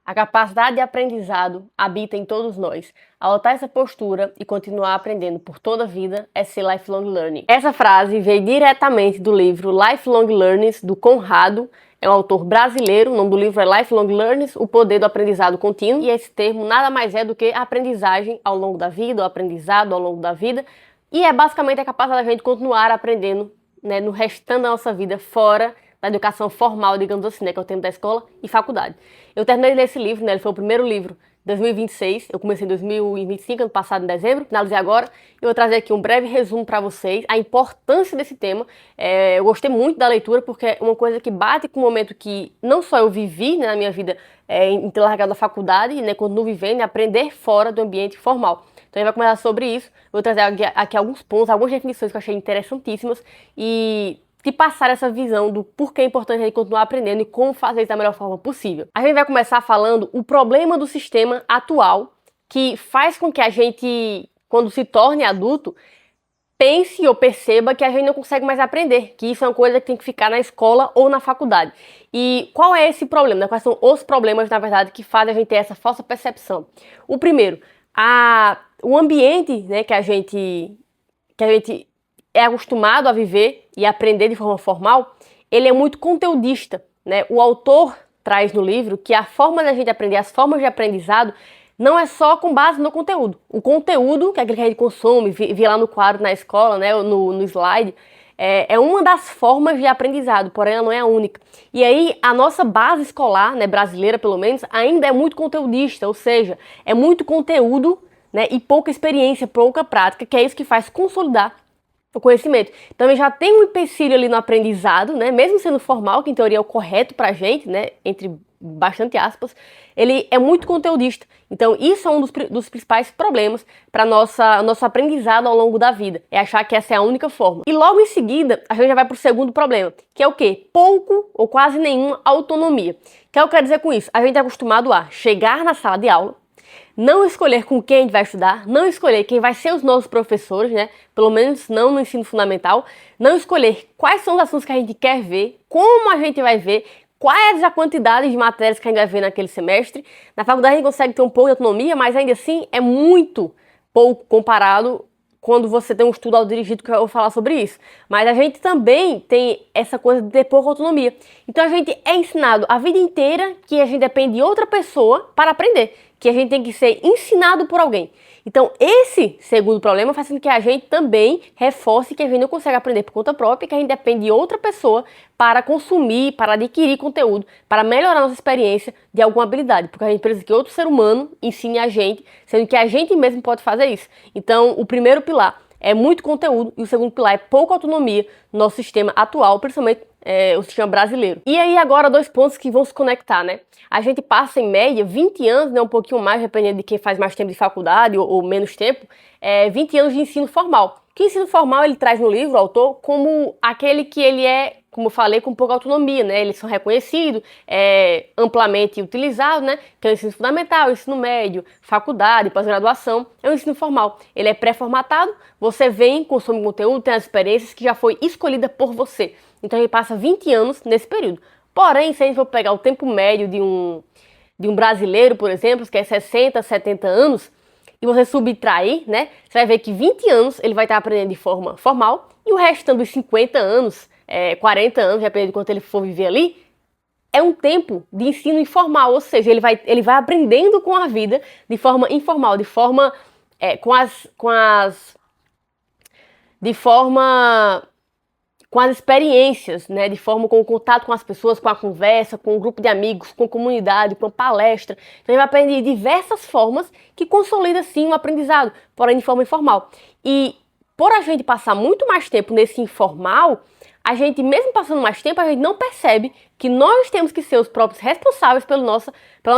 A capacidade de aprendizado habita em todos nós. Adotar essa postura e continuar aprendendo por toda a vida é ser lifelong learning. Essa frase veio diretamente do livro Lifelong Learners, do Conrado. É um autor brasileiro, o nome do livro é Lifelong Learners, O Poder do Aprendizado Contínuo. E esse termo nada mais é do que a aprendizagem ao longo da vida, o aprendizado ao longo da vida. E é basicamente a capacidade da gente continuar aprendendo, né, no restante da nossa vida, fora da educação formal, digamos assim, né, que é o tempo da escola e faculdade. Eu terminei de ler esse livro, né, ele foi o primeiro livro de 2026, eu comecei em 2025, ano passado, em dezembro, finalizei agora, e eu vou trazer aqui um breve resumo para vocês, a importância desse tema. Eu gostei muito da leitura, porque é uma coisa que bate com o momento que não só eu vivi, né, na minha vida, em ter largado a faculdade, né, continuo vivendo e aprender fora do ambiente formal. Então a gente vai conversar sobre isso, vou trazer aqui alguns pontos, algumas definições que eu achei interessantíssimas e de passar essa visão do porquê é importante a gente continuar aprendendo e como fazer isso da melhor forma possível. A gente vai começar falando o problema do sistema atual que faz com que a gente, quando se torne adulto, pense ou perceba que a gente não consegue mais aprender, que isso é uma coisa que tem que ficar na escola ou na faculdade. E qual é esse problema, né? Quais são os problemas, na verdade, que fazem a gente ter essa falsa percepção? O primeiro, o ambiente, né, que a gente é acostumado a viver e aprender de forma formal, ele é muito conteudista, né? O autor traz no livro que a forma da gente aprender, as formas de aprendizado, não é só com base no conteúdo. O conteúdo, que é aquele que a gente consome, vê lá no quadro na escola, né, ou no slide, é uma das formas de aprendizado, porém ela não é a única. E aí a nossa base escolar, né, brasileira pelo menos, ainda é muito conteudista, ou seja, é muito conteúdo, né, e pouca experiência, pouca prática, que é isso que faz consolidar o conhecimento. Então já tem um empecilho ali no aprendizado, né? Mesmo sendo formal, que em teoria é o correto pra gente, né? Entre bastante aspas, ele é muito conteudista. Então isso é um dos principais problemas para nosso aprendizado ao longo da vida. É achar que essa é a única forma. E logo em seguida, a gente já vai pro segundo problema, que é o quê? Pouco ou quase nenhuma autonomia. O que eu quero dizer com isso? A gente é acostumado a chegar na sala de aula, não escolher com quem a gente vai estudar, não escolher quem vai ser os nossos professores, né? Pelo menos não no ensino fundamental, não escolher quais são os assuntos que a gente quer ver, como a gente vai ver, quais a quantidade de matérias que a gente vai ver naquele semestre. Na faculdade a gente consegue ter um pouco de autonomia, mas ainda assim é muito pouco comparado quando você tem um estudo autodirigido, que eu vou falar sobre isso. Mas a gente também tem essa coisa de ter pouca autonomia. Então a gente é ensinado a vida inteira que a gente depende de outra pessoa para aprender, que a gente tem que ser ensinado por alguém. Então esse segundo problema faz com que a gente também reforce que a gente não consegue aprender por conta própria, que a gente depende de outra pessoa para consumir, para adquirir conteúdo, para melhorar nossa experiência de alguma habilidade, porque a gente precisa que outro ser humano ensine a gente, sendo que a gente mesmo pode fazer isso. Então o primeiro pilar é muito conteúdo e o segundo pilar é pouca autonomia no nosso sistema atual, principalmente o sistema brasileiro. E aí agora dois pontos que vão se conectar, né? A gente passa em média 20 anos, né, um pouquinho mais, dependendo de quem faz mais tempo de faculdade ou menos tempo, 20 anos de ensino formal. Que o ensino formal ele traz no livro, o autor, como aquele que ele é, como eu falei, com pouca autonomia, né? Eles são reconhecidos, amplamente utilizados, né? Que é o ensino fundamental, o ensino médio, faculdade, pós-graduação, é o ensino formal. Ele é pré-formatado, você vem, consome conteúdo, tem as experiências que já foi escolhida por você. Então ele passa 20 anos nesse período. Porém, se a gente for pegar o tempo médio de um brasileiro, por exemplo, que é 60, 70 anos, e você subtrair, né, você vai ver que 20 anos ele vai estar aprendendo de forma formal, e o restante dos 50 anos, 40 anos, dependendo de quanto ele for viver ali, é um tempo de ensino informal, ou seja, ele vai aprendendo com a vida de forma informal, de forma com as experiências, né, de forma com o contato com as pessoas, com a conversa, com um grupo de amigos, com a comunidade, com a palestra. Então ele vai aprender de diversas formas que consolida sim o aprendizado, porém de forma informal. E por a gente passar muito mais tempo nesse informal, a gente, mesmo passando mais tempo, a gente não percebe que nós temos que ser os próprios responsáveis pela nossa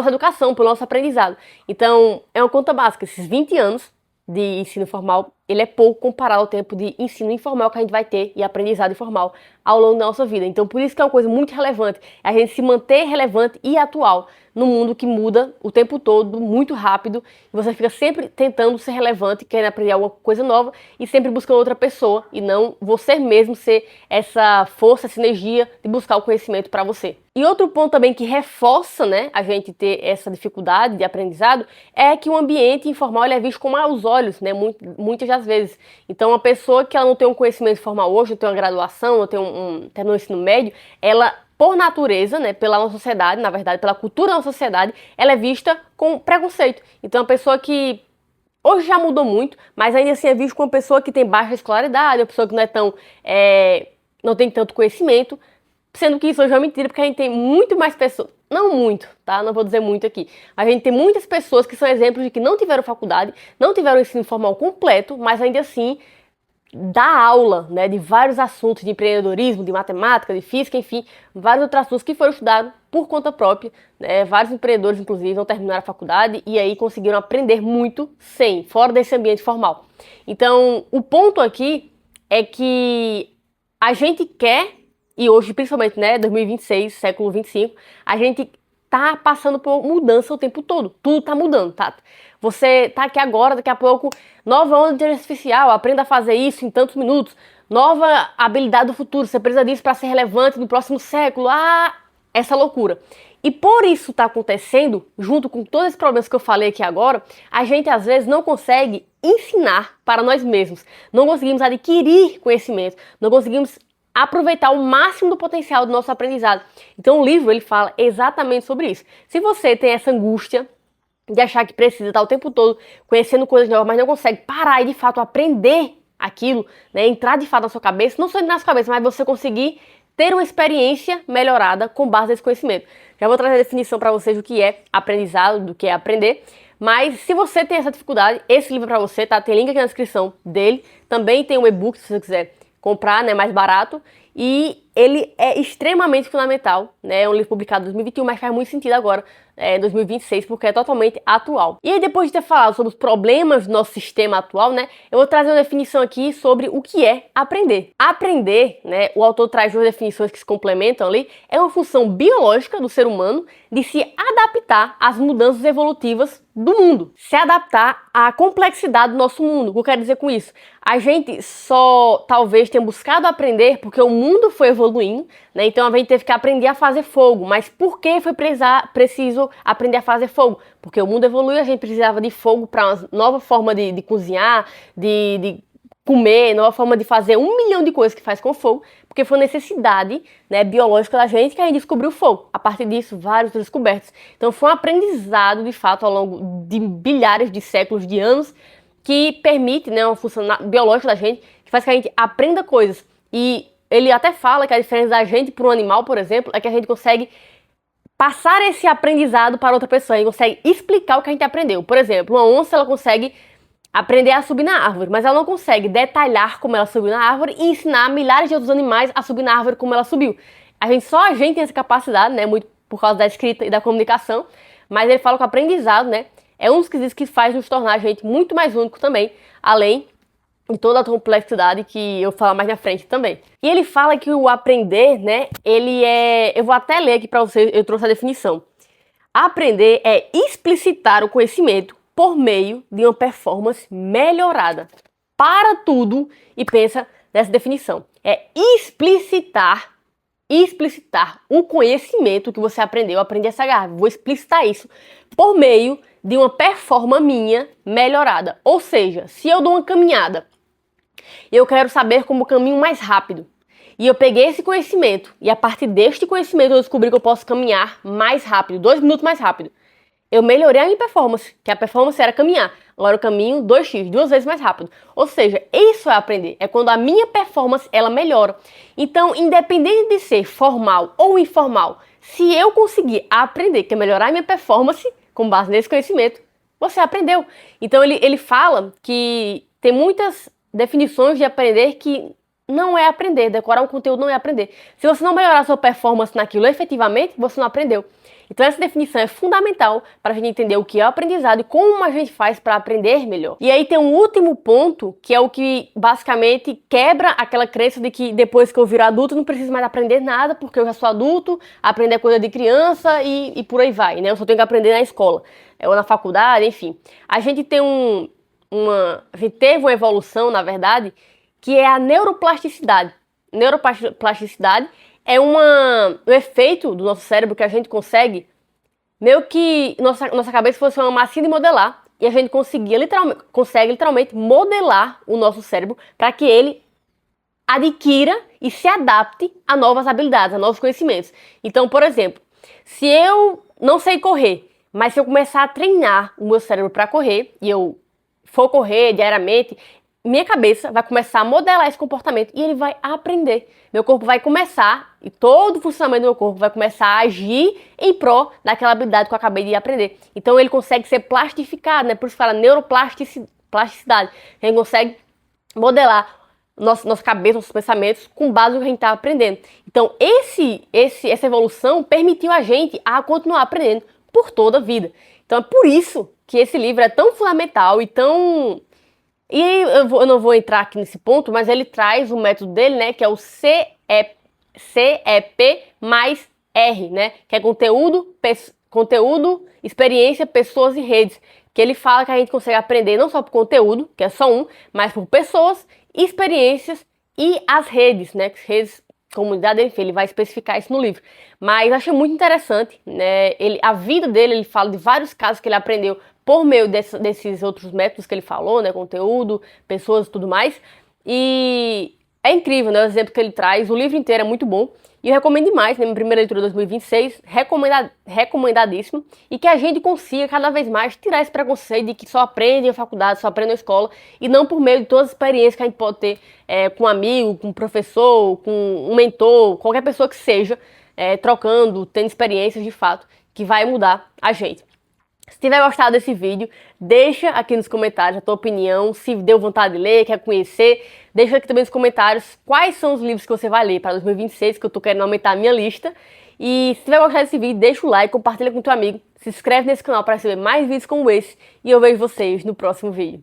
educação, pelo nosso aprendizado. Então é uma conta básica, esses 20 anos de ensino formal ele é pouco comparado ao tempo de ensino informal que a gente vai ter e aprendizado informal ao longo da nossa vida. Então, por isso que é uma coisa muito relevante, a gente se manter relevante e atual no mundo que muda o tempo todo, muito rápido, e você fica sempre tentando ser relevante, querendo aprender alguma coisa nova e sempre buscando outra pessoa e não você mesmo ser essa força, essa energia de buscar o conhecimento para você. E outro ponto também que reforça, né, a gente ter essa dificuldade de aprendizado é que o ambiente informal ele é visto com maus olhos, né, muitas das vezes. Então, uma pessoa que ela não tem um conhecimento formal hoje, não tem uma graduação, não tem terminou o ensino médio, ela por natureza, né, pela nossa sociedade, na verdade, pela cultura da nossa sociedade, ela é vista com preconceito. Então, a pessoa que hoje já mudou muito, mas ainda assim é vista como uma pessoa que tem baixa escolaridade, uma pessoa que não é tão, não tem tanto conhecimento, sendo que isso hoje é uma mentira, porque a gente tem muito mais pessoas, não muito, tá? Não vou dizer muito aqui, mas a gente tem muitas pessoas que são exemplos de que não tiveram faculdade, não tiveram ensino formal completo, mas ainda assim dá aula, né, de vários assuntos de empreendedorismo, de matemática, de física, enfim, vários outros assuntos que foram estudados por conta própria, né, vários empreendedores, inclusive, não terminaram a faculdade e aí conseguiram aprender muito fora desse ambiente formal. Então, o ponto aqui é que a gente quer, e hoje, principalmente, né, 2026, século 25, a gente tá passando por mudança o tempo todo, tudo tá mudando, tá? Você tá aqui agora, daqui a pouco, nova onda de inteligência artificial, aprenda a fazer isso em tantos minutos, nova habilidade do futuro, você precisa disso para ser relevante no próximo século, essa loucura. E por isso tá acontecendo, junto com todos esses problemas que eu falei aqui agora, a gente às vezes não consegue ensinar para nós mesmos, não conseguimos adquirir conhecimento, não conseguimos aproveitar o máximo do potencial do nosso aprendizado. Então o livro ele fala exatamente sobre isso. Se você tem essa angústia de achar que precisa estar o tempo todo conhecendo coisas novas, mas não consegue parar e de fato aprender aquilo, né, entrar de fato na sua cabeça, não só entrar na sua cabeça, mas você conseguir ter uma experiência melhorada com base nesse conhecimento. Já vou trazer a definição para vocês do que é aprendizado, do que é aprender, mas se você tem essa dificuldade, esse livro é para você, tá? Tem link aqui na descrição dele, também tem um e-book se você quiser comprar, né, mais barato, e ele é extremamente fundamental, né, é um livro publicado em 2021, mas faz muito sentido agora, em 2026, porque é totalmente atual. E aí, depois de ter falado sobre os problemas do nosso sistema atual, né, eu vou trazer uma definição aqui sobre o que é aprender. Aprender, né, o autor traz duas definições que se complementam ali, é uma função biológica do ser humano de se adaptar às mudanças evolutivas do mundo, se adaptar à complexidade do nosso mundo. O que eu quero dizer com isso? A gente só talvez tenha buscado aprender porque o mundo foi evoluindo, né? Então a gente teve que aprender a fazer fogo. Mas por que foi preciso aprender a fazer fogo? Porque o mundo evoluiu, a gente precisava de fogo para uma nova forma de cozinhar, de comer, nova forma de fazer 1 milhão de coisas que faz com fogo, porque foi necessidade, né, biológica da gente que a gente descobriu o fogo. A partir disso, vários descobertos. Então foi um aprendizado, de fato, ao longo de bilhares de séculos, de anos, que permite, né, uma função biológica da gente, que faz que a gente aprenda coisas. E ele até fala que a diferença da gente para um animal, por exemplo, é que a gente consegue passar esse aprendizado para outra pessoa, a gente consegue explicar o que a gente aprendeu. Por exemplo, uma onça, ela consegue aprender a subir na árvore, mas ela não consegue detalhar como ela subiu na árvore e ensinar milhares de outros animais a subir na árvore como ela subiu. Só a gente tem essa capacidade, né, muito por causa da escrita e da comunicação, mas ele fala que o aprendizado, né, é um dos quesitos que faz nos tornar a gente muito mais único também, além de toda a complexidade que eu falo mais na frente também. E ele fala que o aprender, né, ele é... Eu vou até ler aqui para vocês, eu trouxe a definição. Aprender é explicitar o conhecimento por meio de uma performance melhorada. Para tudo e pensa nessa definição. É explicitar o conhecimento que você aprendeu, aprender essa garra. Vou explicitar isso por meio de uma performance minha melhorada. Ou seja, se eu dou uma caminhada e eu quero saber como caminho mais rápido, e eu peguei esse conhecimento, e a partir deste conhecimento eu descobri que eu posso caminhar mais rápido, 2 minutos mais rápido. Eu melhorei a minha performance, que a performance era caminhar. Agora eu caminho 2x, 2 vezes mais rápido. Ou seja, isso é aprender. É quando a minha performance, ela melhora. Então, independente de ser formal ou informal, se eu conseguir aprender, que é melhorar a minha performance, com base nesse conhecimento, você aprendeu. Então, ele fala que tem muitas definições de aprender que não é aprender. Decorar um conteúdo não é aprender. Se você não melhorar a sua performance naquilo efetivamente, você não aprendeu. Então essa definição é fundamental para a gente entender o que é o aprendizado e como a gente faz para aprender melhor. E aí tem um último ponto, que é o que basicamente quebra aquela crença de que depois que eu viro adulto eu não preciso mais aprender nada, porque eu já sou adulto, aprender coisa de criança e por aí vai, né? Eu só tenho que aprender na escola, ou na faculdade, enfim. A gente tem a gente teve uma evolução, na verdade, que é a neuroplasticidade. Neuroplasticidade é um efeito do nosso cérebro que a gente consegue, meio que nossa cabeça fosse uma massinha de modelar, e a gente consegue literalmente modelar o nosso cérebro para que ele adquira e se adapte a novas habilidades, a novos conhecimentos. Então, por exemplo, se eu não sei correr, mas se eu começar a treinar o meu cérebro para correr, e eu for correr diariamente, minha cabeça vai começar a modelar esse comportamento e ele vai aprender. Meu corpo vai começar, e todo o funcionamento do meu corpo vai começar a agir em prol daquela habilidade que eu acabei de aprender. Então ele consegue ser plastificado, né? Por isso fala neuroplasticidade. Ele consegue modelar nossa cabeça, nossos pensamentos com base no que a gente está aprendendo. Então essa evolução permitiu a gente a continuar aprendendo por toda a vida. Então é por isso que esse livro é tão fundamental e tão... E eu não vou entrar aqui nesse ponto, mas ele traz o método dele, né, que é o CEP mais R, né, que é conteúdo, experiência, pessoas e redes. Que ele fala que a gente consegue aprender não só por conteúdo, que é só um, mas por pessoas, experiências e as redes, né, redes, comunidade, enfim, ele vai especificar isso no livro. Mas eu achei muito interessante, né, a vida dele, ele fala de vários casos que ele aprendeu por meio desses outros métodos que ele falou, né, conteúdo, pessoas e tudo mais, e é incrível, né, o exemplo que ele traz, o livro inteiro é muito bom, e eu recomendo demais, né, minha primeira leitura de 2026, recomendadíssimo, e que a gente consiga cada vez mais tirar esse preconceito de que só aprende na faculdade, só aprende na escola, e não por meio de todas as experiências que a gente pode ter com um amigo, com um professor, com um mentor, qualquer pessoa que seja, trocando, tendo experiências de fato, que vai mudar a gente. Se tiver gostado desse vídeo, deixa aqui nos comentários a tua opinião, se deu vontade de ler, quer conhecer. Deixa aqui também nos comentários quais são os livros que você vai ler para 2026, que eu tô querendo aumentar a minha lista. E se tiver gostado desse vídeo, deixa o like, compartilha com teu amigo, se inscreve nesse canal para receber mais vídeos como esse. E eu vejo vocês no próximo vídeo.